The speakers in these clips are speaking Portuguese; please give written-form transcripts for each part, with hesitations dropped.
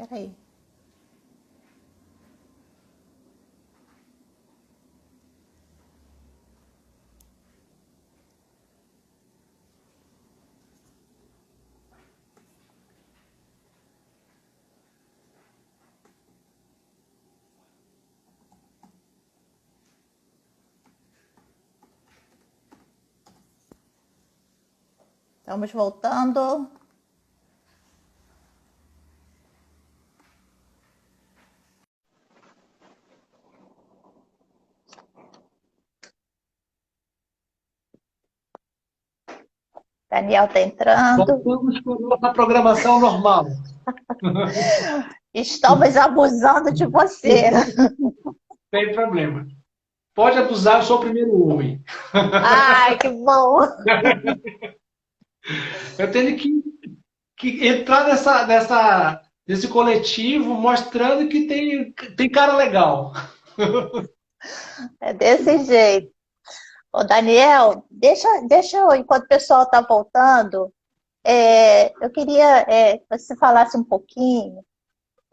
Peraí. Estamos voltando. Daniel está entrando. Voltamos para a programação normal. Estamos abusando de você. Sem problema. Pode abusar, eu sou o primeiro homem. Ai, que bom. Eu tenho que entrar nesse coletivo mostrando que tem cara legal. É desse jeito. Ô, Daniel, deixa eu, enquanto o pessoal está voltando, eu queria que você falasse um pouquinho.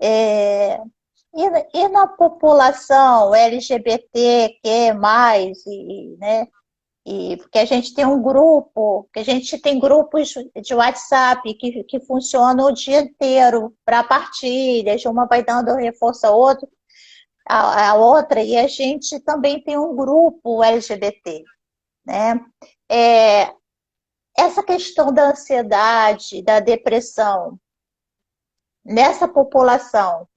E na população LGBTQ+, né? E porque a gente tem um grupo, que a gente tem grupos de WhatsApp que funcionam o dia inteiro para partilhas, uma vai dando reforço a outra, e a gente também tem um grupo LGBT, né? É, essa questão da ansiedade, da depressão, nessa população,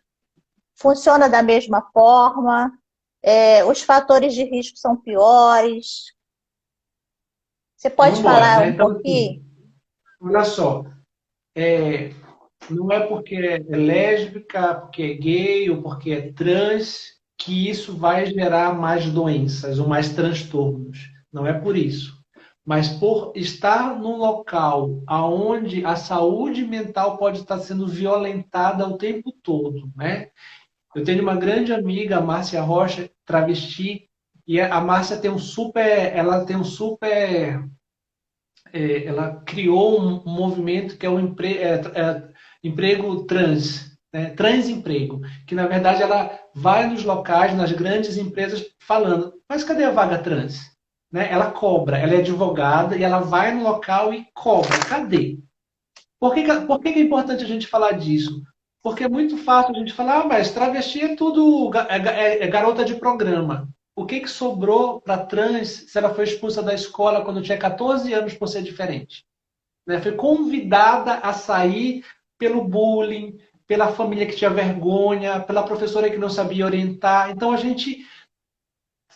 funciona da mesma forma? Os fatores de risco são piores? Você Vamos pode embora, falar né? um Então, pouquinho? assim, olha só. É, não é porque é lésbica, porque é gay ou porque é trans que isso vai gerar mais doenças ou mais transtornos. Não é por isso. Mas por estar num local onde a saúde mental pode estar sendo violentada o tempo todo, né? Eu tenho uma grande amiga, a Márcia Rocha, travesti, e a Márcia ela criou um movimento que é o emprego trans, né? Transemprego, que na verdade ela vai nos locais, nas grandes empresas, falando, mas cadê a vaga trans? Né? Ela cobra, ela é advogada e ela vai no local e cobra, cadê? Por que é importante a gente falar disso? Porque é muito fácil a gente falar, mas travesti é tudo é garota de programa. O que sobrou para trans se ela foi expulsa da escola quando tinha 14 anos por ser diferente? Né? Foi convidada a sair pelo bullying, pela família que tinha vergonha, pela professora que não sabia orientar. Então a gente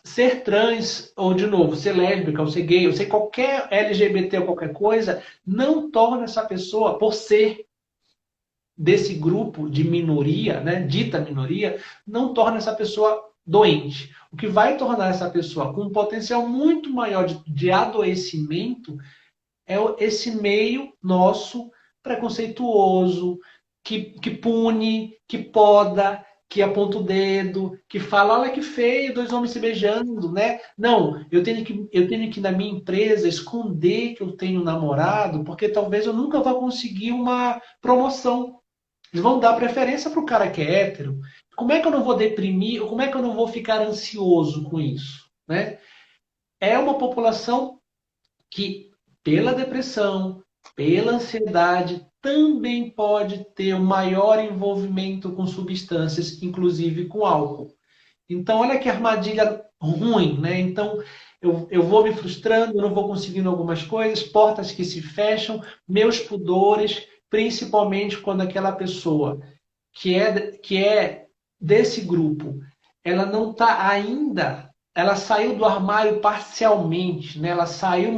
ser trans, ou de novo, ser lésbica, ou ser gay, ou ser qualquer LGBT ou qualquer coisa, não torna essa pessoa, por ser desse grupo de minoria, né, dita minoria, não torna essa pessoa doente. O que vai tornar essa pessoa com um potencial muito maior de adoecimento é esse meio nosso preconceituoso, que pune, que poda, que aponta o dedo, que fala, olha que feio, dois homens se beijando, né? Não, eu tenho que na minha empresa esconder que eu tenho um namorado, porque talvez eu nunca vá conseguir uma promoção. Eles vão dar preferência para o cara que é hétero. Como é que eu não vou deprimir? Como é que eu não vou ficar ansioso com isso? Né? É uma população que, pela depressão, pela ansiedade, também pode ter um maior envolvimento com substâncias, inclusive com álcool. Então, olha que armadilha ruim, né? Então, eu vou me frustrando, eu não vou conseguindo algumas coisas, portas que se fecham, meus pudores, principalmente quando aquela pessoa que é desse grupo, ela não está ainda, ela saiu do armário parcialmente, né? Ela saiu,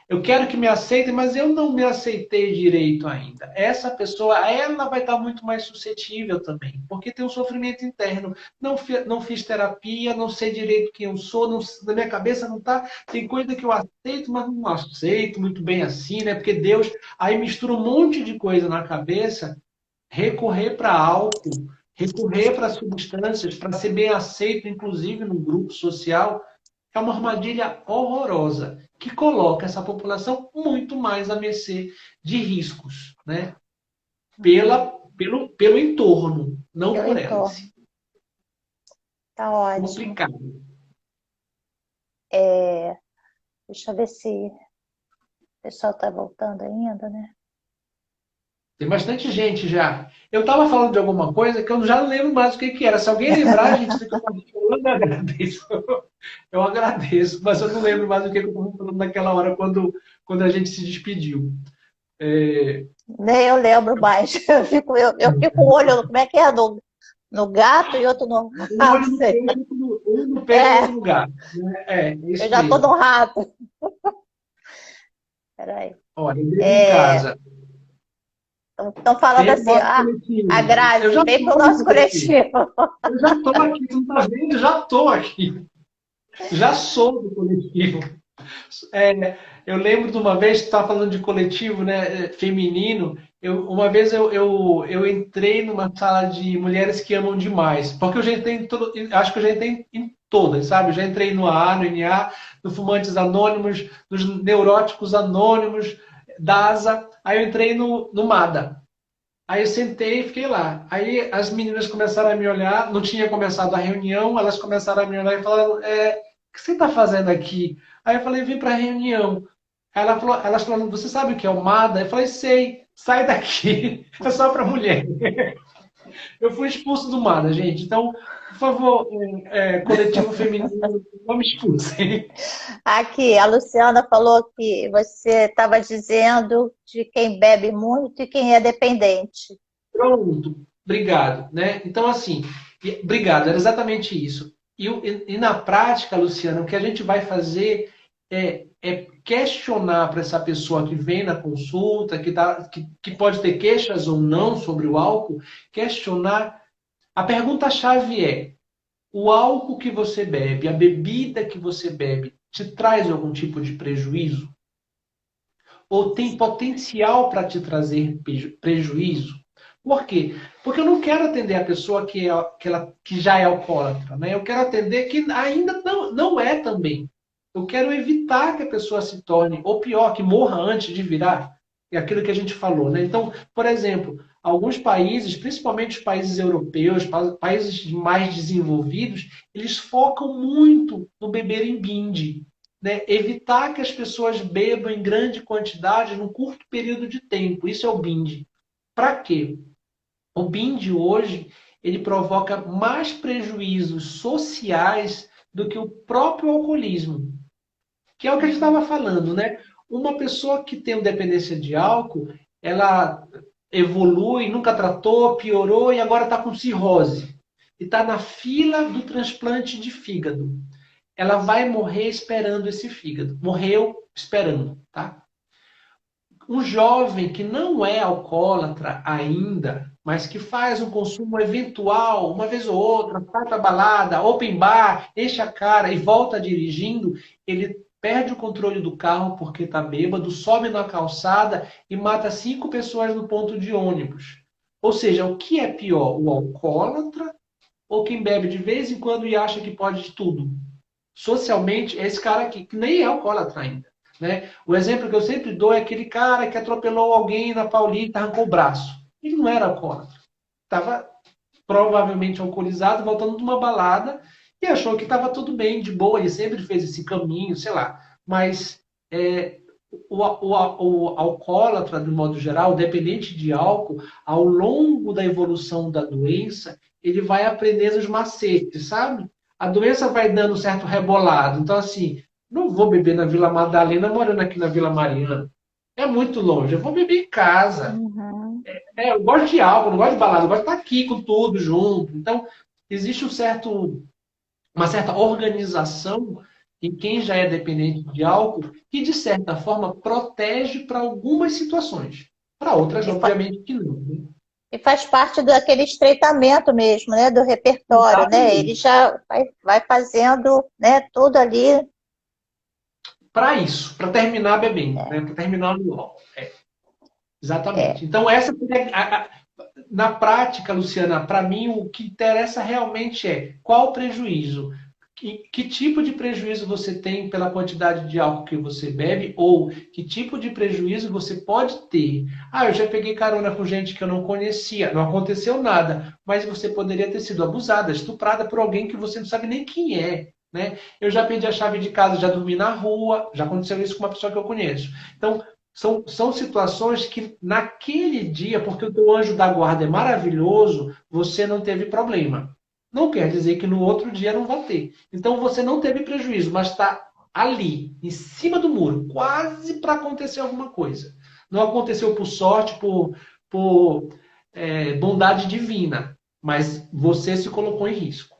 eu quero que me aceitem, mas eu não me aceitei direito ainda. Essa pessoa, ela vai estar muito mais suscetível também, porque tem um sofrimento interno. Não fiz terapia, não sei direito quem eu sou, na minha cabeça não está. Tem coisa que eu aceito, mas não aceito muito bem assim, né? Porque Deus aí mistura um monte de coisa na cabeça. Recorrer para álcool, recorrer para substâncias, para ser bem aceito, inclusive no grupo social, é uma armadilha horrorosa que coloca essa população muito mais à mercê de riscos, né? pelo entorno, não Pelo por elas. entorno. Tá ótimo. Complicado. Deixa eu ver se o pessoal tá voltando ainda, né? Tem bastante gente já. Eu estava falando de alguma coisa que eu já não lembro mais o que que era. Se alguém lembrar, gente, do que eu estava falando, eu agradeço. Eu agradeço, mas eu não lembro mais o que eu estava falando naquela hora quando a gente se despediu. É, Nem eu lembro mais. Eu fico com o olho, como é que é? No gato e outro no um rato. olho no Sei. peixe, um no peixe e outro É, no gato. Né? É eu isso já tô mesmo. no rato. Peraí. Olha, eu vivo em casa. Estão falando Vem pro assim, nosso a coletivo. Eu Grazi, já vem pro estou no nosso coletivo. coletivo. Eu já estou aqui, tu não está vendo? Já estou aqui. Já sou do coletivo. É, eu lembro de uma vez, que estava falando de coletivo, né, feminino. Uma vez eu entrei numa sala de mulheres que amam demais, porque eu já entrei acho que eu já entrei em todas, sabe? Eu já entrei no AA, no NA, no Fumantes Anônimos, nos Neuróticos Anônimos, DASA. Aí eu entrei no MADA. Aí eu sentei e fiquei lá. Aí as meninas começaram a me olhar, não tinha começado a reunião, elas começaram a me olhar e falaram: o que você está fazendo aqui? Aí eu falei: vim para a reunião. Aí elas falaram: você sabe o que é o MADA? Eu falei: sei, sai daqui, é só para mulher. Eu fui expulso do MADA, gente. Então, por favor, coletivo feminino, não me expulsem. Aqui, a Luciana falou que você estava dizendo de quem bebe muito e quem é dependente. Pronto, obrigado, né? Então, assim, obrigado, era exatamente isso. E na prática, Luciana, o que a gente vai fazer é questionar para essa pessoa que vem na consulta, que pode ter queixas ou não sobre o álcool, questionar. A pergunta-chave é: o álcool que você bebe, a bebida que você bebe, te traz algum tipo de prejuízo? Ou tem potencial para te trazer prejuízo? Por quê? Porque eu não quero atender a pessoa que já é alcoólatra, né? Eu quero atender que ainda não é também. Eu quero evitar que a pessoa se torne, ou pior, que morra antes de virar. É aquilo que a gente falou, né? Então, por exemplo, alguns países, principalmente os países europeus, países mais desenvolvidos, eles focam muito no beber em binge, né? Evitar que as pessoas bebam em grande quantidade num curto período de tempo. Isso é o binge. Para quê? O binge hoje ele provoca mais prejuízos sociais do que o próprio alcoolismo, que é o que a gente estava falando, né? Uma pessoa que tem dependência de álcool, ela evolui, nunca tratou, piorou e agora está com cirrose. E está na fila do transplante de fígado. Ela vai morrer esperando esse fígado. Morreu esperando, tá? Um jovem que não é alcoólatra ainda, mas que faz um consumo eventual, uma vez ou outra, vai para balada, open bar, enche a cara e volta dirigindo, ele perde o controle do carro porque está bêbado, sobe na calçada e mata 5 pessoas no ponto de ônibus. Ou seja, o que é pior, o alcoólatra ou quem bebe de vez em quando e acha que pode de tudo? Socialmente, é esse cara aqui, que nem é alcoólatra ainda. Né? O exemplo que eu sempre dou é aquele cara que atropelou alguém na Paulista e arrancou o braço. Ele não era alcoólatra. Estava provavelmente alcoolizado, voltando de uma balada e achou que estava tudo bem, de boa. Ele sempre fez esse caminho, sei lá. Mas o alcoólatra, de modo geral, dependente de álcool, ao longo da evolução da doença, ele vai aprendendo os macetes, sabe? A doença vai dando um certo rebolado. Então, assim, não vou beber na Vila Madalena morando aqui na Vila Mariana. É muito longe. Eu vou beber em casa. Uhum. Eu gosto de álcool, não gosto de balada, eu gosto de estar aqui com tudo junto. Então, existe uma certa organização em quem já é dependente de álcool que, de certa forma, protege para algumas situações. Para outras, E, fa- obviamente, que não. Né? e faz parte daquele estreitamento mesmo, né? Do repertório, né? Ele Exatamente. já vai fazendo, né? Tudo ali. Para isso, para terminar bebendo, É, né? Para terminar no álcool. é. Exatamente. Então, essa na prática, Luciana, para mim o que interessa realmente é qual o prejuízo. que tipo de prejuízo você tem pela quantidade de álcool que você bebe ou que tipo de prejuízo você pode ter. Ah, eu já peguei carona com gente que eu não conhecia, não aconteceu nada, mas você poderia ter sido abusada, estuprada por alguém que você não sabe nem quem é, né? Eu já perdi a chave de casa, já dormi na rua, já aconteceu isso com uma pessoa que eu conheço. Então, são situações que naquele dia, porque o teu anjo da guarda é maravilhoso, você não teve problema. Não quer dizer que no outro dia não vai ter. Então você não teve prejuízo, mas está ali, em cima do muro, quase para acontecer alguma coisa. Não aconteceu por sorte, por bondade divina, mas você se colocou em risco.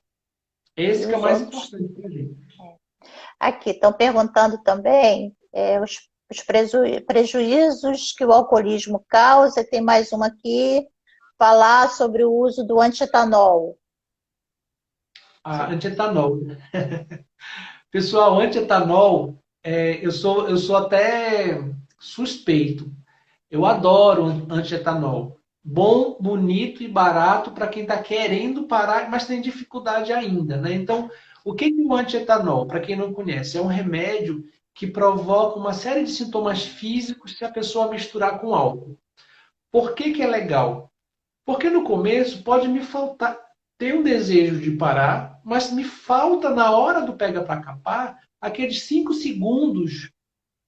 E Esse que é o os mais outros. importante para a gente. Aqui, estão perguntando também os prejuízos que o alcoolismo causa. Tem mais uma aqui, falar sobre o uso do antietanol. A antietanol. Pessoal, antietanol, eu sou até suspeito. Eu adoro antietanol. Bom, bonito e barato para quem está querendo parar, mas tem dificuldade ainda, né? Então, o que é o antietanol? Para quem não conhece, é um remédio que provoca uma série de sintomas físicos se a pessoa misturar com álcool. Por que que é legal? Porque no começo pode me faltar, ter um desejo de parar, mas me falta na hora do pega para capar aqueles 5 segundos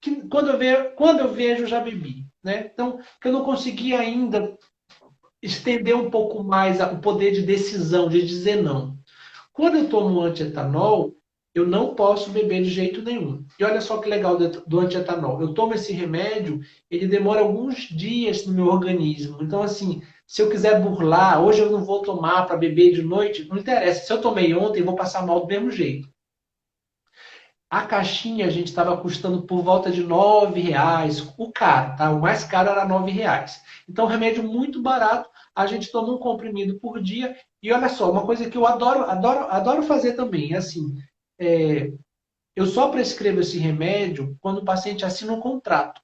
que quando eu vejo eu já bebi, né? Então, que eu não consegui ainda estender um pouco mais o poder de decisão, de dizer não. Quando eu tomo antietanol, eu não posso beber de jeito nenhum. E olha só que legal do antietanol. Eu tomo esse remédio, ele demora alguns dias no meu organismo. Então, assim, se eu quiser burlar, hoje eu não vou tomar para beber de noite, não interessa. Se eu tomei ontem, eu vou passar mal do mesmo jeito. A caixinha a gente estava custando por volta de R$ 9. O caro, tá? O mais caro era R$ 9. Então, remédio muito barato. A gente toma um comprimido por dia. E olha só, uma coisa que eu adoro fazer também, é assim, é, eu só prescrevo esse remédio quando o paciente assina um contrato.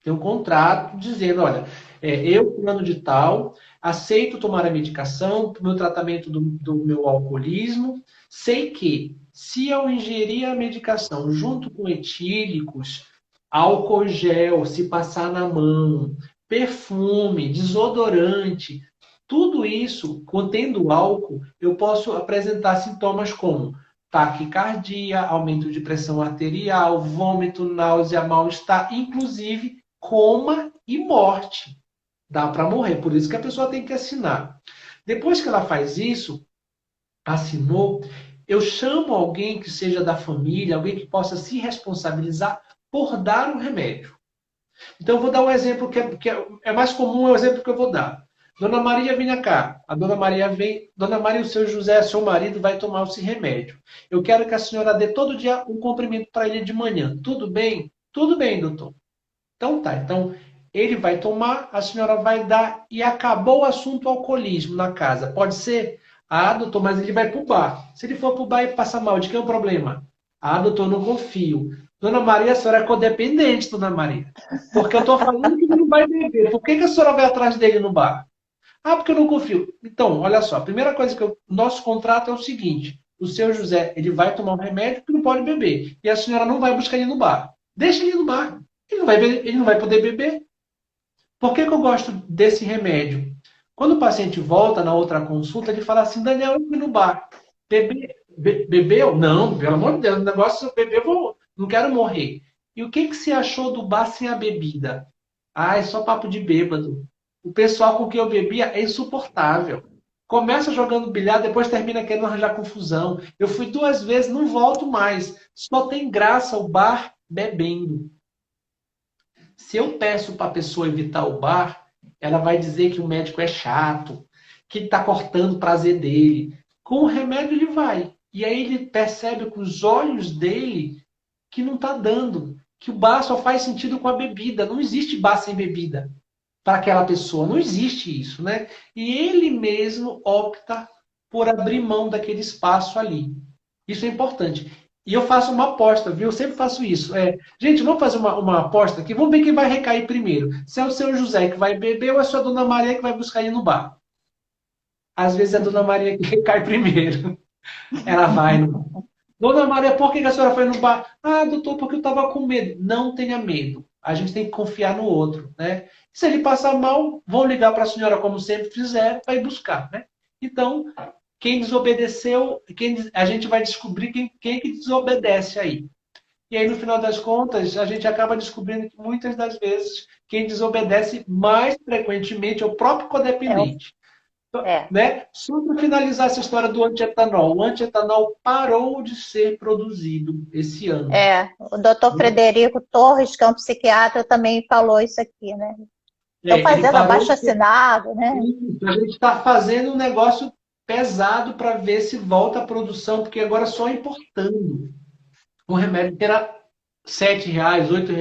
Tem um contrato dizendo, olha, eu, fulano de tal, aceito tomar a medicação para o meu tratamento do meu alcoolismo, sei que se eu ingerir a medicação junto com etílicos, álcool gel, se passar na mão, perfume, desodorante, tudo isso, contendo álcool, eu posso apresentar sintomas como taquicardia, aumento de pressão arterial, vômito, náusea, mal-estar, inclusive coma e morte. Dá para morrer, por isso que a pessoa tem que assinar. Depois que ela faz isso, assinou, eu chamo alguém que seja da família, alguém que possa se responsabilizar por dar o remédio. Então, eu vou dar um exemplo que é mais comum, é o exemplo que eu vou dar. Dona Maria, venha cá. A Dona Maria vem. Dona Maria, o seu José, seu marido, vai tomar esse remédio. Eu quero que a senhora dê todo dia um comprimido para ele de manhã. Tudo bem? Tudo bem, doutor. Então tá. Então, ele vai tomar, a senhora vai dar e acabou o assunto alcoolismo na casa. Pode ser? Ah, doutor, mas ele vai para o bar. Se ele for para o bar e passar mal, de que é o problema? Ah, doutor, não confio. Dona Maria, a senhora é codependente, Dona Maria. Porque eu estou falando que ele não vai beber. Por que a senhora vai atrás dele no bar? Ah, porque eu não confio. Então, olha só. A primeira coisa nosso contrato é o seguinte. O seu José, ele vai tomar um remédio que não pode beber. E a senhora não vai buscar ele no bar. Deixa ele no bar. Ele não vai poder beber. Por que eu gosto desse remédio? Quando o paciente volta na outra consulta, ele fala assim, Daniel, eu fui no bar. Bebeu? Não, pelo amor de Deus, o negócio beber, não quero morrer. E o que você achou do bar sem a bebida? Ah, é só papo de bêbado. O pessoal com quem eu bebia é insuportável. Começa jogando bilhar, depois termina querendo arranjar confusão. Eu fui 2 vezes, não volto mais. Só tem graça o bar bebendo. Se eu peço para a pessoa evitar o bar, ela vai dizer que o médico é chato, que está cortando o prazer dele. Com o remédio ele vai. E aí ele percebe com os olhos dele que não está dando. Que o bar só faz sentido com a bebida. Não existe bar sem bebida para aquela pessoa. Não existe isso, né? E ele mesmo opta por abrir mão daquele espaço ali. Isso é importante. E eu faço uma aposta, viu? Eu sempre faço isso. Gente, vamos fazer uma aposta aqui. Vamos ver quem vai recair primeiro. Se é o seu José que vai beber ou é a sua Dona Maria que vai buscar ele no bar. Às vezes é a Dona Maria que recai primeiro. Ela vai no... Dona Maria, por que a senhora foi no bar? Ah, doutor, porque eu estava com medo. Não tenha medo. A gente tem que confiar no outro, né? Se ele passar mal, vão ligar para a senhora, como sempre fizeram, para ir buscar, né? Então, quem desobedeceu, a gente vai descobrir quem que desobedece aí. E aí, no final das contas, a gente acaba descobrindo que muitas das vezes quem desobedece mais frequentemente é o próprio É, codependente. é, Né? Só para finalizar essa história do antietanol. O antietanol parou de ser produzido esse ano. o doutor Frederico Torres, que é um psiquiatra, também falou isso aqui, né? Estão Ele fazendo parou de ser. abaixo-assinado, né? A gente está fazendo um negócio pesado para ver se volta a produção, porque agora só importando. Um remédio que era R$ 7, R$ 8.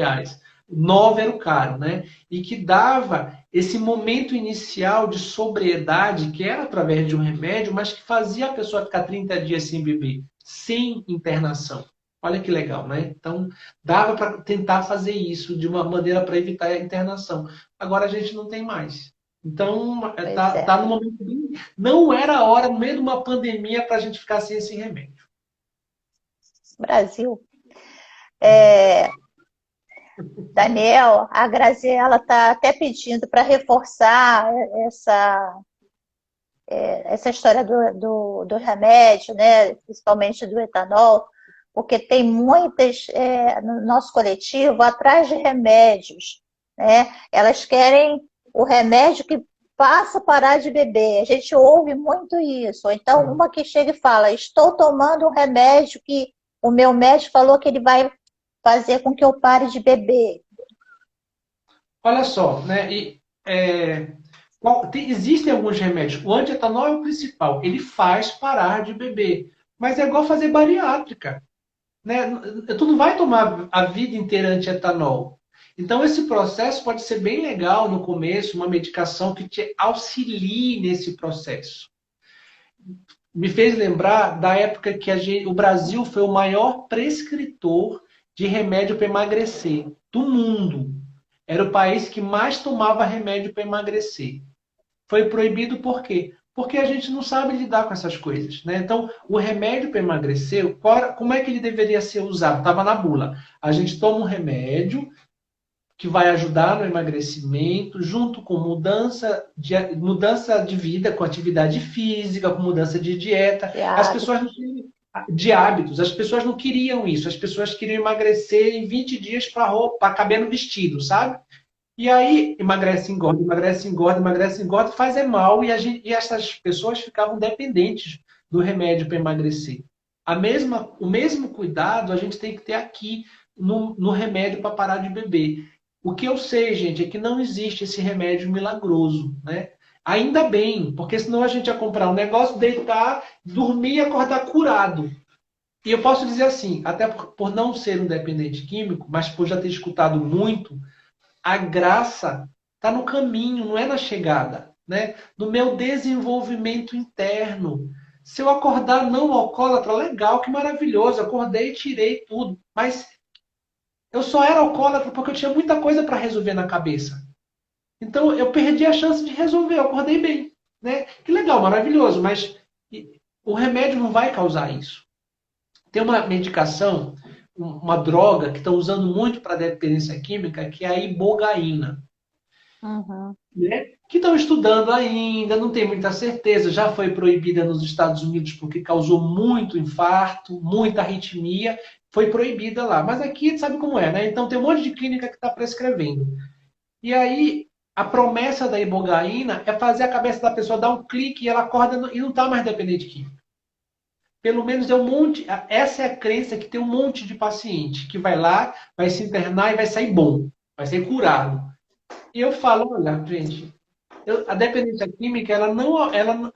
9 era o caro, né? E que dava esse momento inicial de sobriedade, que era através de um remédio, mas que fazia a pessoa ficar 30 dias sem beber, sem internação. Olha que legal, né? Então, dava para tentar fazer isso de uma maneira para evitar a internação. Agora a gente não tem mais. Então, Pois tá é. no momento bem... Não era a hora, no meio de uma pandemia, para a gente ficar sem esse remédio. Brasil. É, Daniel, a Graziela está até pedindo para reforçar essa história do remédio, né? Principalmente do etanol, porque tem muitas no nosso coletivo atrás de remédios, né? Elas querem o remédio que faça parar de beber. A gente ouve muito isso. Ou então, uma que chega e fala: estou tomando um remédio que o meu médico falou que ele vai fazer com que eu pare de beber. Olha só, né? Existem alguns remédios. O antietanol é o principal. Ele faz parar de beber. Mas é igual fazer bariátrica, né? Tu não vai tomar a vida inteira antietanol. Então, esse processo pode ser bem legal no começo, uma medicação que te auxilie nesse processo. Me fez lembrar da época que o Brasil foi o maior prescritor de remédio para emagrecer do mundo. Era o país que mais tomava remédio para emagrecer. Foi proibido por quê? Porque a gente não sabe lidar com essas coisas, né? Então, o remédio para emagrecer, como é que ele deveria ser usado? Estava na bula. A gente toma um remédio que vai ajudar no emagrecimento, junto com mudança de vida, com atividade física, com mudança de dieta. De As pessoas hábito. não de hábitos, as pessoas não queriam isso, as pessoas queriam emagrecer em 20 dias para caber no vestido, sabe? E aí emagrece, engorda, emagrece, engorda, emagrece, engorda, faz é mal e essas pessoas ficavam dependentes do remédio para emagrecer. O mesmo cuidado a gente tem que ter aqui no remédio para parar de beber. O que eu sei, gente, é que não existe esse remédio milagroso, né? Ainda bem, porque senão a gente ia comprar um negócio, deitar, dormir e acordar curado. E eu posso dizer assim, até por não ser um dependente químico, mas por já ter escutado muito, a graça está no caminho, não é na chegada, né? No meu desenvolvimento interno. Se eu acordar não alcoólatra, legal, que maravilhoso, acordei, tirei tudo. Mas eu só era alcoólatra porque eu tinha muita coisa para resolver na cabeça. Então eu perdi a chance de resolver, eu acordei bem, né? Que legal, maravilhoso, mas o remédio não vai causar isso. Tem uma medicação, uma droga que estão usando muito para dependência química, que é a ibogaína. Uhum. Né? Que estão estudando ainda, não tem muita certeza. Já foi proibida nos Estados Unidos porque causou muito infarto, muita arritmia, foi proibida lá. Mas aqui sabe como é, né? Então tem um monte de clínica que está prescrevendo. E aí a promessa da ibogaína é fazer a cabeça da pessoa dar um clique e ela acorda e não está mais dependente químico. Pelo menos é um monte. Essa é a crença que tem um monte de paciente que vai lá, vai se internar e vai sair bom, vai sair curado. E eu falo, olha, gente, a dependência química,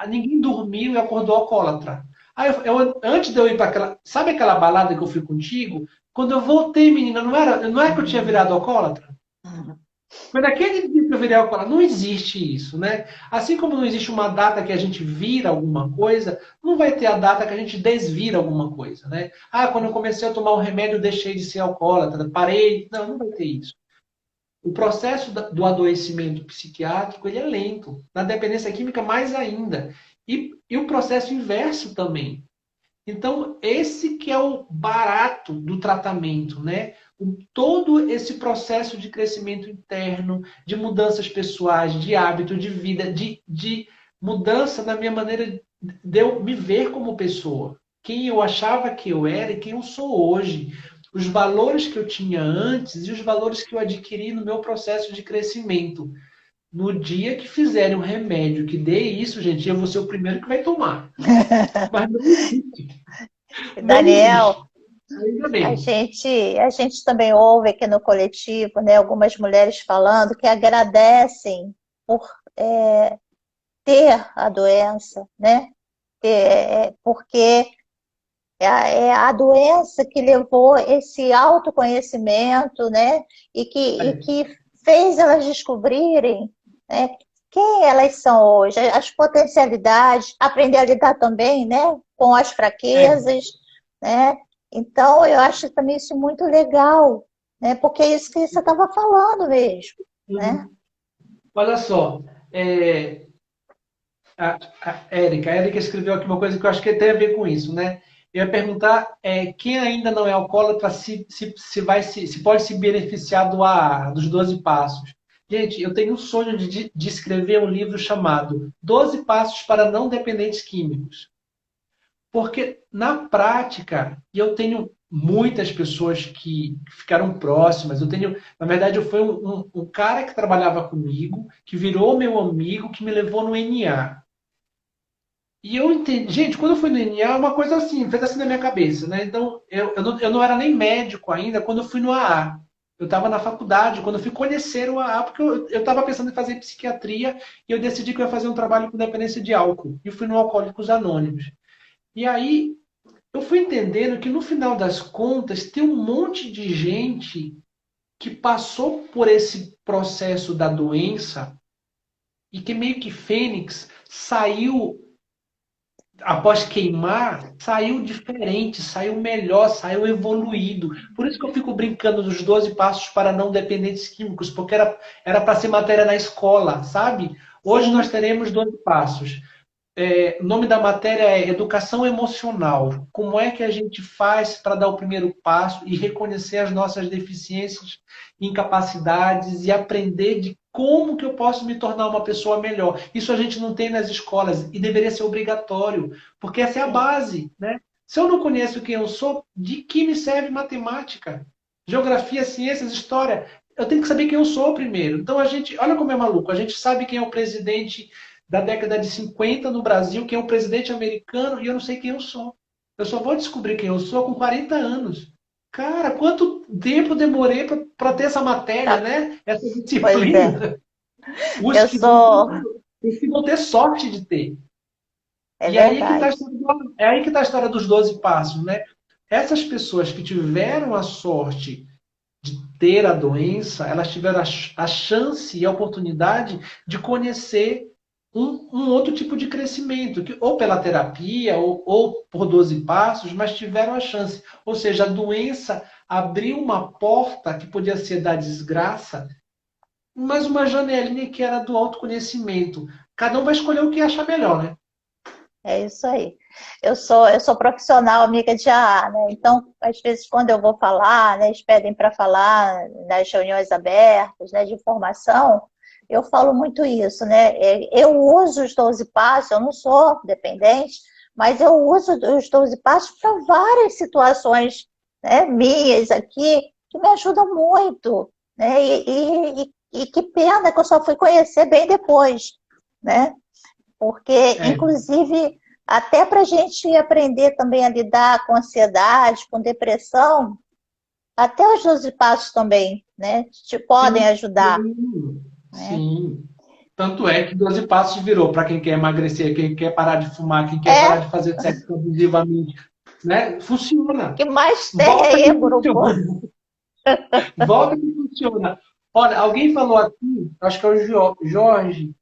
ninguém dormiu e acordou alcoólatra. Aí antes de eu ir para aquela, sabe aquela balada que eu fui contigo? Quando eu voltei, menina, não é que eu tinha virado alcoólatra? Foi naquele dia que eu virei alcoólatra. Não existe isso, né? Assim como não existe uma data que a gente vira alguma coisa, não vai ter a data que a gente desvira alguma coisa, né? Ah, quando eu comecei a tomar o remédio, eu deixei de ser alcoólatra, parei. Não, não vai ter isso. O processo do adoecimento psiquiátrico ele é lento. Na dependência química, mais ainda. E o processo inverso também. Então, esse que é o barato do tratamento, né? Todo esse processo de crescimento interno, de mudanças pessoais, de hábito, de vida, de mudança na minha maneira de eu me ver como pessoa. Quem eu achava que eu era e quem eu sou hoje. Os valores que eu tinha antes e os valores que eu adquiri no meu processo de crescimento. No dia que fizerem um remédio que dê isso, gente, eu vou ser o primeiro que vai tomar. Mas não existe. Não Daniel, existe. Ainda a bem. gente, a gente também ouve aqui no coletivo, né, algumas mulheres falando que agradecem por ter a doença, né? Porque é a doença que levou esse autoconhecimento, né? E É, que fez elas descobrirem, né, quem elas são hoje, as potencialidades, aprender a lidar também, né, com as é. fraquezas, né? Então, eu acho também isso muito legal, né? Porque é isso que você estava falando mesmo, né? Uhum. Olha só, a Érica escreveu aqui uma coisa que eu acho que tem a ver com isso, né? Eu ia perguntar quem ainda não é alcoólatra se pode se beneficiar do AA, dos 12 passos. Gente, eu tenho um sonho de escrever um livro chamado 12 Passos para Não Dependentes Químicos. Porque na prática, e eu tenho muitas pessoas que ficaram próximas. Eu tenho, na verdade, eu fui um cara que trabalhava comigo, que virou meu amigo, que me levou no NA. E eu entendi, gente, quando eu fui no NA, uma coisa assim, fez assim na minha cabeça, né? Então, eu não era nem médico ainda quando eu fui no AA. Eu estava na faculdade, quando eu fui conhecer o AA, porque eu estava pensando em fazer psiquiatria e eu decidi que eu ia fazer um trabalho com dependência de álcool. E fui no Alcoólicos Anônimos. E aí, eu fui entendendo que no final das contas tem um monte de gente que passou por esse processo da doença e que meio que Fênix saiu após queimar, saiu diferente, saiu melhor, saiu evoluído. Por isso que eu fico brincando dos 12 passos para não dependentes químicos, porque era para ser matéria na escola, sabe? Hoje nós Sim, teremos 12 passos. O nome da matéria é Educação Emocional. Como é que a gente faz para dar o primeiro passo e reconhecer as nossas deficiências, incapacidades e aprender de como que eu posso me tornar uma pessoa melhor? Isso a gente não tem nas escolas e deveria ser obrigatório, porque essa é a sim. base, né? Se eu não conheço quem eu sou, de que me serve matemática? Geografia, ciências, história. Eu tenho que saber quem eu sou primeiro. Então a gente, olha como é maluco, a gente sabe quem é o presidente da década de 50 no Brasil, quem é o presidente americano, e eu não sei quem eu sou. Eu só vou descobrir quem eu sou com 40 anos. Cara, quanto tempo demorei para ter essa matéria, Tá, né? Essa pois é. disciplina. Eu sou. Os que vão ter sorte de ter. É E aí que está a verdade. história é aí que tá a história dos 12 passos, né? Essas pessoas que tiveram a sorte de ter a doença, elas tiveram a chance e a oportunidade de conhecer um outro tipo de crescimento, que, ou pela terapia, ou por 12 passos, mas tiveram a chance. Ou seja, a doença abriu uma porta que podia ser da desgraça, mas uma janelinha que era do autoconhecimento. Cada um vai escolher o que acha melhor, né? É isso aí. Eu sou profissional amiga de AA, né? Então, às vezes, quando eu vou falar, né, eles pedem para falar nas reuniões abertas, né, de formação, eu falo muito isso, né? Eu uso os 12 passos, eu não sou dependente, mas eu uso os 12 passos para várias situações, né, minhas aqui, que me ajudam muito, né? E que pena que eu só fui conhecer bem depois, né? Porque, É, inclusive, até para a gente aprender também a lidar com ansiedade, com depressão, até os 12 passos também, né, te podem sim, ajudar, sim, né? sim. Tanto é que 12 passos virou para quem quer emagrecer, quem quer parar de fumar, quem quer parar É, de fazer sexo abusivamente, né? o Funciona. que mais tem Volta aí, que grupo? funciona. Volta que funciona. Olha, alguém falou aqui, acho que é o Jorge,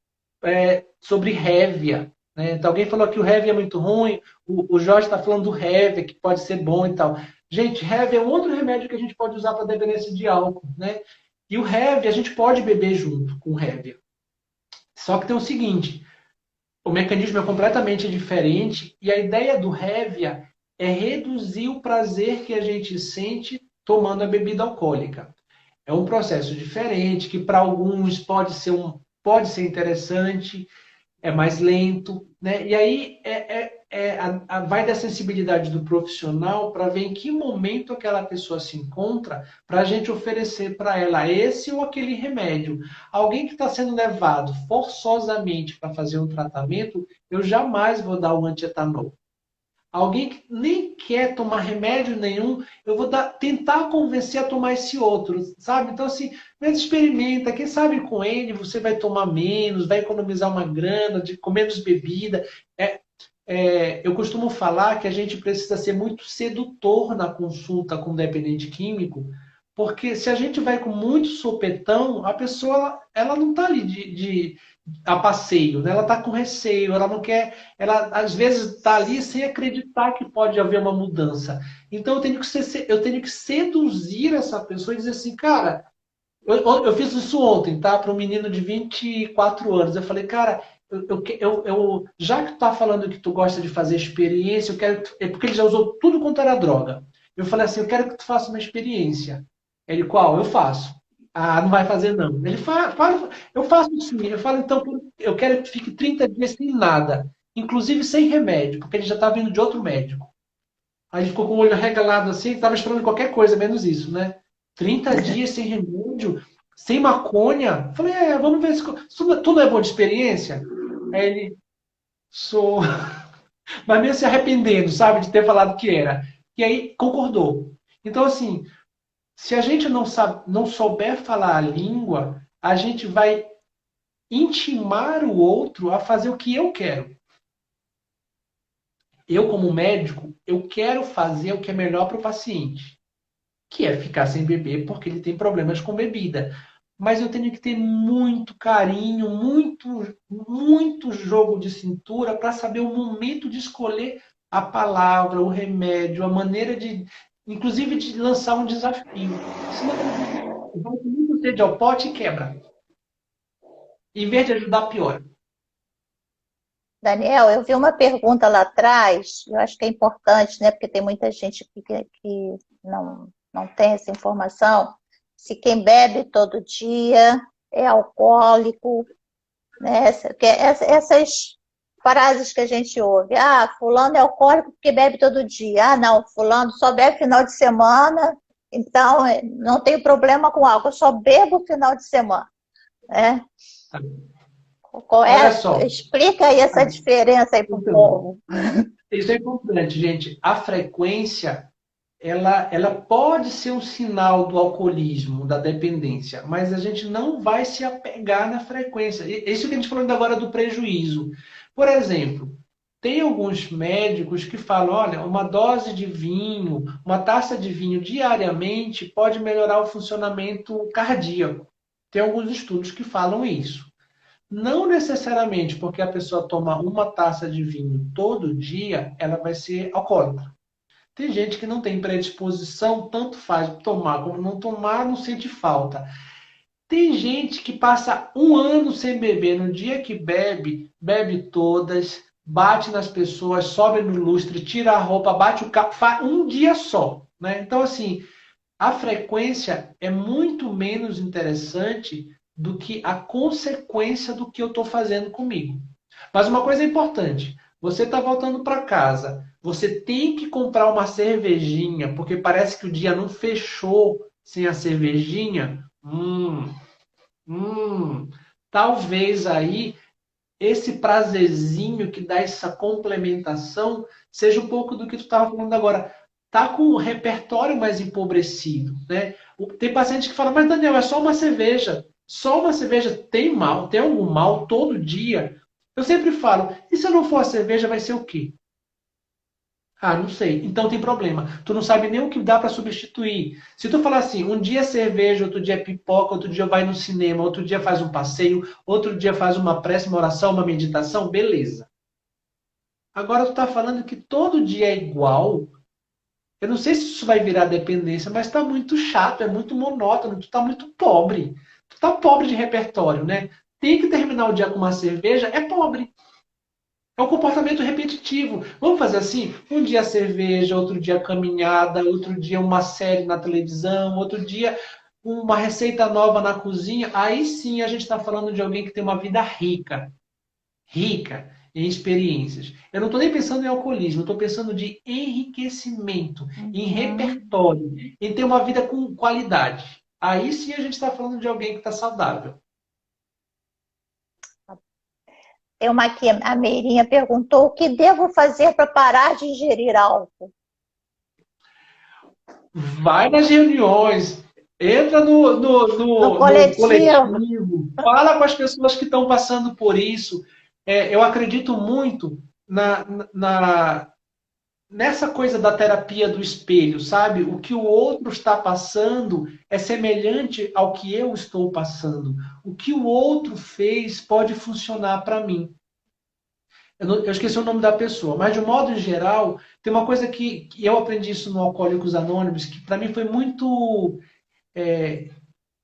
sobre Hévia. Né? Então, alguém falou que o Hévia é muito ruim, o Jorge está falando do Hévia, que pode ser bom e tal. Gente, Hévia é um outro remédio que a gente pode usar para dependência de álcool. Né? E o Hévia, a gente pode beber junto com o Hévia. Só que tem o seguinte, o mecanismo é completamente diferente e a ideia do Hévia é reduzir o prazer que a gente sente tomando a bebida alcoólica. É um processo diferente, que para alguns pode ser interessante, é mais lento, né? E aí vai da sensibilidade do profissional para ver em que momento aquela pessoa se encontra para a gente oferecer para ela esse ou aquele remédio. Alguém que está sendo levado forçosamente para fazer um tratamento, eu jamais vou dar um antietanol. Alguém que nem quer tomar remédio nenhum, eu vou tentar convencer a tomar esse outro, sabe? Então, assim, mas experimenta. Quem sabe com ele você vai tomar menos, vai economizar uma grana, com menos bebida. Eu costumo falar que a gente precisa ser muito sedutor na consulta com dependente químico, porque se a gente vai com muito sopetão, a pessoa ela não está ali a passeio, né? Ela está com receio, ela não quer, ela às vezes está ali sem acreditar que pode haver uma mudança. Então eu tenho que seduzir essa pessoa e dizer assim, cara, eu fiz isso ontem, tá? Para um menino de 24 anos. Eu falei, cara, já que tu tá falando que tu gosta de fazer experiência, eu quero. É porque ele já usou tudo quanto era droga. Eu falei assim, eu quero que tu faça uma experiência. Ele, qual? Eu faço. Ah, não vai fazer não. Ele fala, eu faço sim. Eu falo, então, eu quero que tu fique 30 dias sem nada. Inclusive sem remédio, porque ele já tá vindo de outro médico. Aí ele ficou com o olho arregalado assim, estava esperando qualquer coisa, menos isso, né? 30 dias sem remédio, sem maconha. Falei, vamos ver se. Tu não é bom de experiência? Aí ele, sou. Mas mesmo se arrependendo, sabe, de ter falado que era. E aí concordou. Então, assim, se a gente não souber falar a língua, a gente vai intimar o outro a fazer o que eu quero. Eu, como médico, eu quero fazer o que é melhor para o paciente, que é ficar sem beber porque ele tem problemas com bebida. Mas eu tenho que ter muito carinho, muito jogo de cintura para saber o momento de escolher a palavra, o remédio, a maneira de, inclusive, de lançar um desafio. Senão vai muito sede ao pote e quebra. Em vez de ajudar, piora. Daniel, eu vi uma pergunta lá atrás, eu acho que é importante, né? Porque tem muita gente que não tem essa informação. Se quem bebe todo dia é alcoólico, né? Essas frases que a gente ouve. Ah, fulano é alcoólico porque bebe todo dia. Ah, não, fulano só bebe final de semana, então não tem problema com álcool, eu só bebo final de semana, né? Olha só. Explica aí essa diferença aí para o Então, povo. isso é importante, gente. A frequência, ela pode ser um sinal do alcoolismo, da dependência, mas a gente não vai se apegar na frequência. Isso que a gente falou ainda agora do prejuízo. Por exemplo, tem alguns médicos que falam, olha, uma dose de vinho, uma taça de vinho diariamente pode melhorar o funcionamento cardíaco. Tem alguns estudos que falam isso. Não necessariamente porque a pessoa toma uma taça de vinho todo dia, ela vai ser alcoólatra. Tem gente que não tem predisposição, tanto faz tomar como não tomar, não sente falta. Tem gente que passa um ano sem beber, no dia que bebe, bebe todas, bate nas pessoas, sobe no lustre, tira a roupa, bate o carro, faz um dia só. Né? Então, assim, a frequência é muito menos interessante do que a consequência do que eu estou fazendo comigo. Mas uma coisa é importante: você está voltando para casa, você tem que comprar uma cervejinha, porque parece que o dia não fechou sem a cervejinha. Hum, talvez aí esse prazerzinho que dá essa complementação seja um pouco do que tu estava falando agora. Tá com o repertório mais empobrecido, né? Tem paciente que fala, mas Daniel, é só uma cerveja. Só uma cerveja tem mal, tem algum mal todo dia. Eu sempre falo, e se eu não for a cerveja, vai ser o quê? Ah, não sei. Então tem problema. Tu não sabe nem o que dá para substituir. Se tu falar assim, um dia é cerveja, outro dia é pipoca, outro dia vai no cinema, outro dia faz um passeio, outro dia faz uma prece, uma oração, uma meditação, beleza. Agora tu tá falando que todo dia é igual. Eu não sei se isso vai virar dependência, mas tá muito chato, é muito monótono, tu tá muito pobre. Tu tá pobre de repertório, né? Tem que terminar o dia com uma cerveja, é pobre. É um comportamento repetitivo. Vamos fazer assim? Um dia cerveja, outro dia caminhada, outro dia uma série na televisão, outro dia uma receita nova na cozinha. Aí sim a gente está falando de alguém que tem uma vida rica, rica em experiências. Eu não estou nem pensando em alcoolismo, eu estou pensando de enriquecimento, em Uhum. repertório, em ter uma vida com qualidade. Aí sim a gente está falando de alguém que está saudável. Tem uma aqui, a Meirinha perguntou o que devo fazer para parar de ingerir álcool? Vai nas reuniões, entra No no coletivo. coletivo, fala com as pessoas que estão passando por isso. Eu acredito muito nessa coisa da terapia do espelho, sabe? O que o outro está passando é semelhante ao que eu estou passando. O que o outro fez pode funcionar para mim. Eu esqueci o nome da pessoa, mas de um modo geral, tem uma coisa que eu aprendi isso no Alcoólicos Anônimos, que para mim foi muito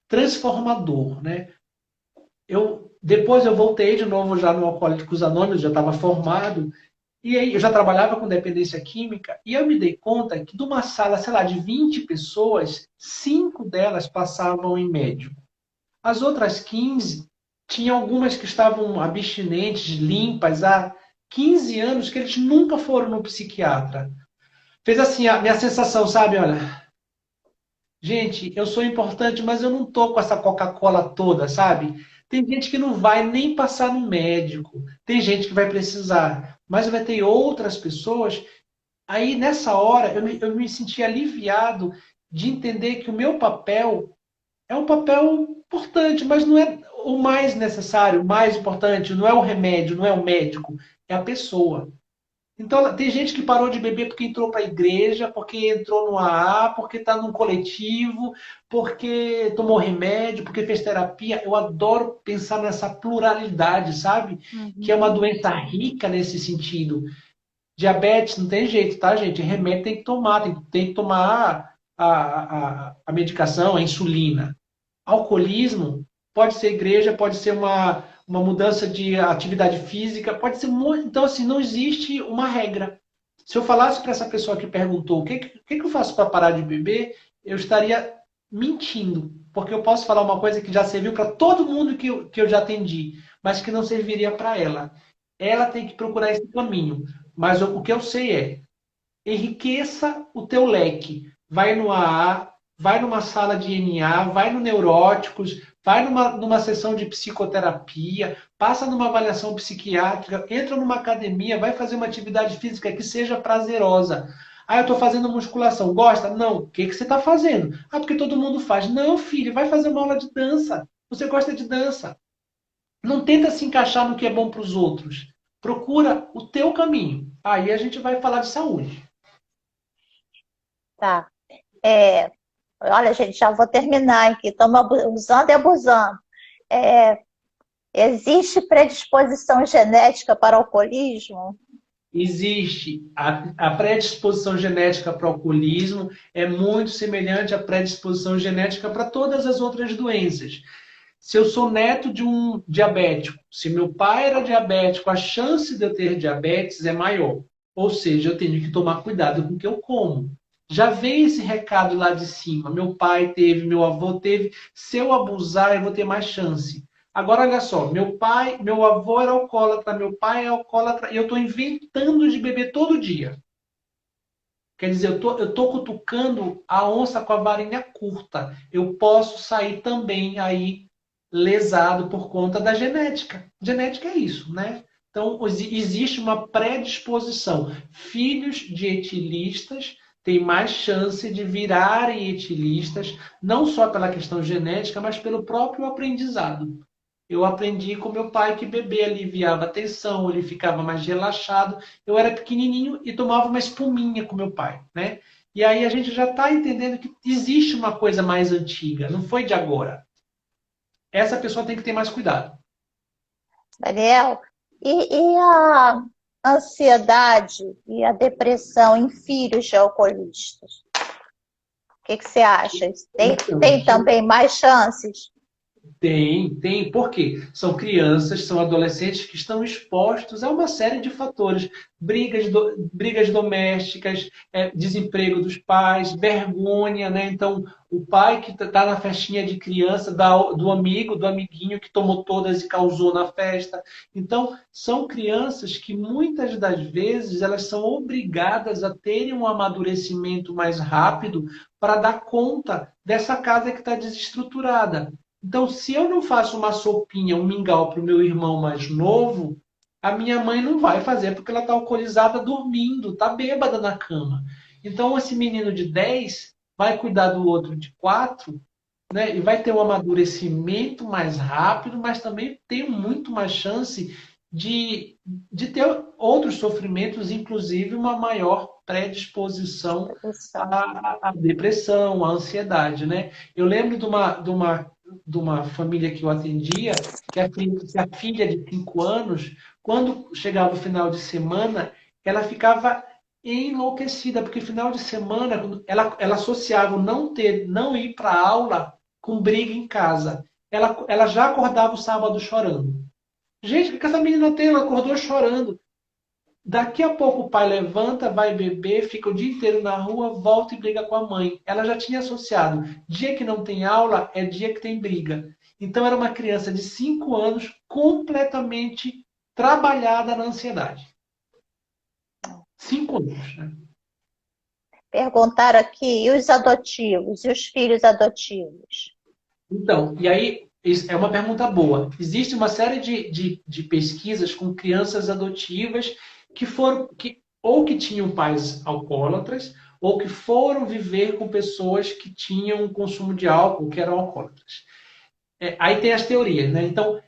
transformador, né? Depois eu voltei de novo já no Alcoólicos Anônimos, já estava formado, e aí eu já trabalhava com dependência química, e eu me dei conta que de uma sala, sei lá, de 20 pessoas, 5 delas passavam em médio. As outras 15 tinha algumas que estavam abstinentes, limpas, há 15 anos que eles nunca foram no psiquiatra. Fez assim a minha sensação, sabe? Olha, gente, eu sou importante, mas eu não tô com essa Coca-Cola toda, sabe? Tem gente que não vai nem passar no médico. Tem gente que vai precisar. Mas vai ter outras pessoas. Aí, nessa hora, eu me senti aliviado de entender que o meu papel é um papel importante, mas não é o mais necessário, o mais importante. Não é o remédio, não é o médico. É a pessoa. Então, tem gente que parou de beber porque entrou para a igreja, porque entrou no AA, porque está num coletivo, porque tomou remédio, porque fez terapia. Eu adoro pensar nessa pluralidade, sabe? Que é uma Uhum. doença rica nesse sentido. Diabetes não tem jeito, tá, gente? Remédio tem que tomar, tem que tomar a medicação, a insulina. Alcoolismo pode ser igreja, pode ser uma mudança de atividade física, pode ser muito. Então, assim, não existe uma regra. Se eu falasse para essa pessoa que perguntou o que eu faço para parar de beber, eu estaria mentindo. Porque eu posso falar uma coisa que já serviu para todo mundo que eu já atendi, mas que não serviria para ela. Ela tem que procurar esse caminho. Mas o que eu sei é enriqueça o teu leque. Vai no AA, vai numa sala de NA, vai no Neuróticos, vai numa sessão de psicoterapia, passa numa avaliação psiquiátrica, entra numa academia, vai fazer uma atividade física que seja prazerosa. Ah, eu estou fazendo musculação. Gosta? Não. O que você está fazendo? Ah, porque todo mundo faz. Não, filho, vai fazer uma aula de dança. Você gosta de dança. Não tenta se encaixar no que é bom para os outros. Procura o teu caminho. Aí a gente vai falar de saúde. Tá. É, olha, gente, já vou terminar aqui. Estamos abusando e abusando. É, existe predisposição genética para alcoolismo? Existe a predisposição genética para o alcoolismo é muito semelhante à predisposição genética para todas as outras doenças. Se eu sou neto de um diabético, se meu pai era diabético, a chance de eu ter diabetes é maior. Ou seja, eu tenho que tomar cuidado com o que eu como. Já vem esse recado lá de cima. Meu pai teve, meu avô teve. Se eu abusar, eu vou ter mais chance. Agora, olha só, meu avô era alcoólatra, meu pai é alcoólatra, e eu estou inventando de beber todo dia. Quer dizer, eu tô cutucando a onça com a varinha curta. Eu posso sair também aí lesado por conta da genética. Genética é isso, né? Então, existe uma predisposição. Filhos de etilistas têm mais chance de virarem etilistas, não só pela questão genética, mas pelo próprio aprendizado. Eu aprendi com meu pai que beber aliviava a tensão, ele ficava mais relaxado. Eu era pequenininho e tomava uma espuminha com meu pai, né? E aí a gente já está entendendo que existe uma coisa mais antiga, não foi de agora. Essa pessoa tem que ter mais cuidado. Daniel, e a ansiedade e a depressão em filhos de alcoolistas? O que você acha? Tem Então, também mais chances? Tem. Por quê? São crianças, são adolescentes que estão expostos a uma série de fatores. Brigas domésticas, desemprego dos pais, vergonha, né? Então, o pai que está na festinha de criança, do amigo, do amiguinho que tomou todas e causou na festa. Então, são crianças que muitas das vezes elas são obrigadas a terem um amadurecimento mais rápido para dar conta dessa casa que está desestruturada. Então, se eu não faço uma sopinha, um mingau para o meu irmão mais novo, a minha mãe não vai fazer porque ela está alcoolizada dormindo, está bêbada na cama. Então, esse menino de 10 vai cuidar do outro de 4, né? E vai ter um amadurecimento mais rápido, mas também tem muito mais chance de ter outros sofrimentos, inclusive uma maior predisposição à depressão, à ansiedade, né? Eu lembro de uma família que eu atendia, que a filha de 5 anos, quando chegava o final de semana, ela ficava enlouquecida, porque final de semana ela associava o não ir para a aula com briga em casa. Ela já acordava o sábado chorando. Gente, o que essa menina tem? Ela acordou chorando. Daqui a pouco o pai levanta, vai beber, fica o dia inteiro na rua, volta e briga com a mãe. Ela já tinha associado. Dia que não tem aula é dia que tem briga. Então era uma criança de 5 anos completamente trabalhada na ansiedade. 5 anos, né? Perguntaram aqui, e os adotivos, e os filhos adotivos? Então, e aí, isso é uma pergunta boa. Existe uma série de pesquisas com crianças adotivas que foram, ou que tinham pais alcoólatras, ou que foram viver com pessoas que tinham um consumo de álcool, que eram alcoólatras. Aí tem as teorias, né? Então,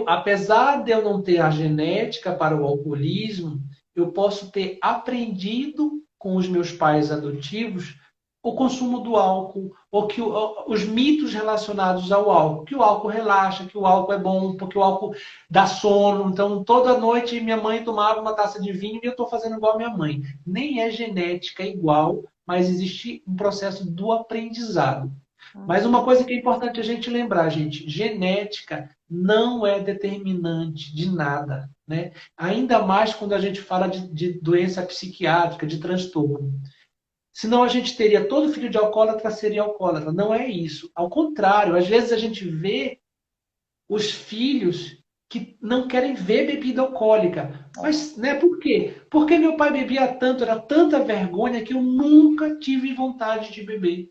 apesar de eu não ter a genética para o alcoolismo, eu posso ter aprendido com os meus pais adotivos o consumo do álcool, ou que os mitos relacionados ao álcool, que o álcool relaxa, que o álcool é bom, porque o álcool dá sono. Então, toda noite minha mãe tomava uma taça de vinho e eu estou fazendo igual a minha mãe. Nem é genética igual, mas existe um processo do aprendizado. Mas uma coisa que é importante a gente lembrar, gente, genética não é determinante de nada, né? Ainda mais quando a gente fala de doença psiquiátrica, de transtorno. Senão a gente teria todo filho de alcoólatra seria alcoólatra. Não é isso. Ao contrário, às vezes a gente vê os filhos que não querem ver bebida alcoólica. Mas, né, por quê? Porque meu pai bebia tanto, era tanta vergonha que eu nunca tive vontade de beber.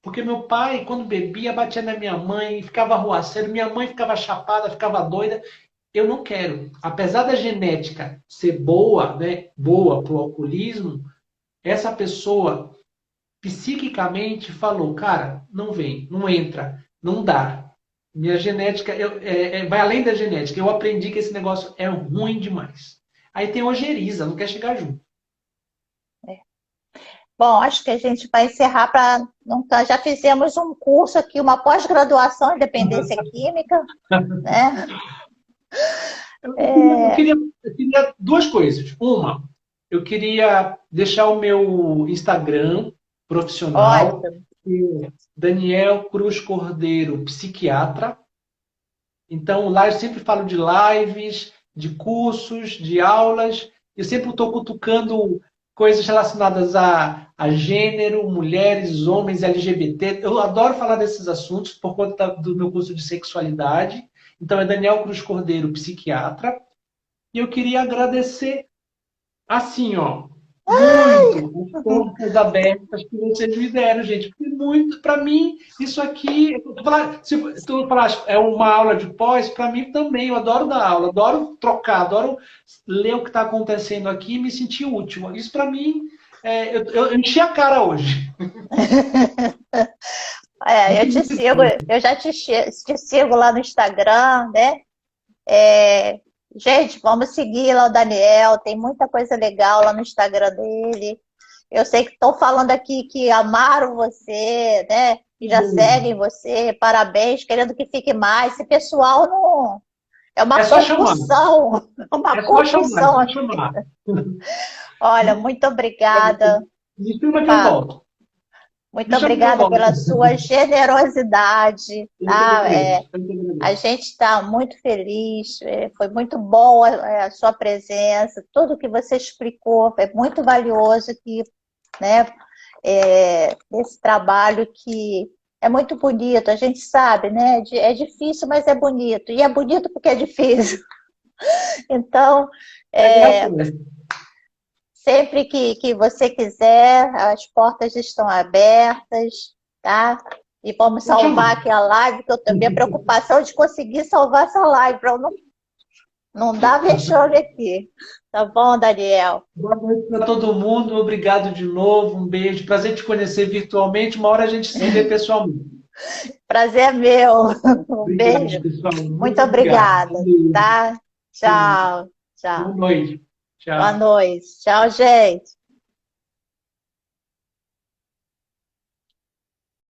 Porque meu pai, quando bebia, batia na minha mãe, ficava arruaceiro, minha mãe ficava chapada, ficava doida. Eu não quero. Apesar da genética ser boa, né, boa para o alcoolismo, essa pessoa psiquicamente falou, cara, não vem, não entra, não dá. Minha genética vai além da genética. Eu aprendi que esse negócio é ruim demais. Aí tem ojeriza, não quer chegar junto. Bom, acho que a gente vai encerrar para. Já fizemos um curso aqui, uma pós-graduação em dependência química, né? Eu queria duas coisas. Uma, eu queria deixar o meu Instagram profissional, Ótimo. Daniel Cruz Cordeiro, psiquiatra. Então, lá eu sempre falo de lives, de cursos, de aulas. Eu sempre estou cutucando coisas relacionadas a gênero, mulheres, homens, LGBT. Eu adoro falar desses assuntos por conta do meu curso de sexualidade. Então, é Daniel Cruz Cordeiro, psiquiatra. E eu queria agradecer, assim, ó, muito as portas abertas que vocês me deram, gente. Porque muito, para mim, isso aqui, se tu falar, é uma aula de pós, para mim também, eu adoro dar aula, adoro trocar, adoro ler o que está acontecendo aqui e me sentir útil. Isso para mim, eu enchi a cara hoje. Eu te sigo, eu já te sigo lá no Instagram, né? Gente, vamos seguir lá o Daniel, tem muita coisa legal lá no Instagram dele. Eu sei que estão falando aqui que amaram você, né? Que já seguem você, parabéns, querendo que fique mais. Esse pessoal não. É uma É só chamar. compulsão. Uma compulsão É aqui. só chamar. Olha, muito obrigada. Me filma que eu volto. Muito Me chama de obrigada volta. pela sua generosidade, Eu que tá? agradeço. Eu que A agradeço. gente está muito feliz, foi muito boa a sua presença, tudo que você explicou é muito valioso aqui, né? Esse trabalho que é muito bonito, a gente sabe, né? É difícil, mas é bonito. E é bonito porque é difícil. Então, É é, gratuito. sempre que você quiser, as portas estão abertas, tá? E vamos Pode chamar. salvar aqui a live, que eu tenho minha preocupação de conseguir salvar essa live, para não dar vexame aqui. Tá bom, Daniel? Boa noite para todo mundo. Obrigado de novo. Um beijo. Prazer te conhecer virtualmente. Uma hora a gente se vê pessoalmente. Prazer é meu. Um Obrigado, beijo. pessoal. Muito Muito obrigado. obrigada, tá? Tchau, Boa tchau. noite. Boa Tchau. noite. Tchau, gente.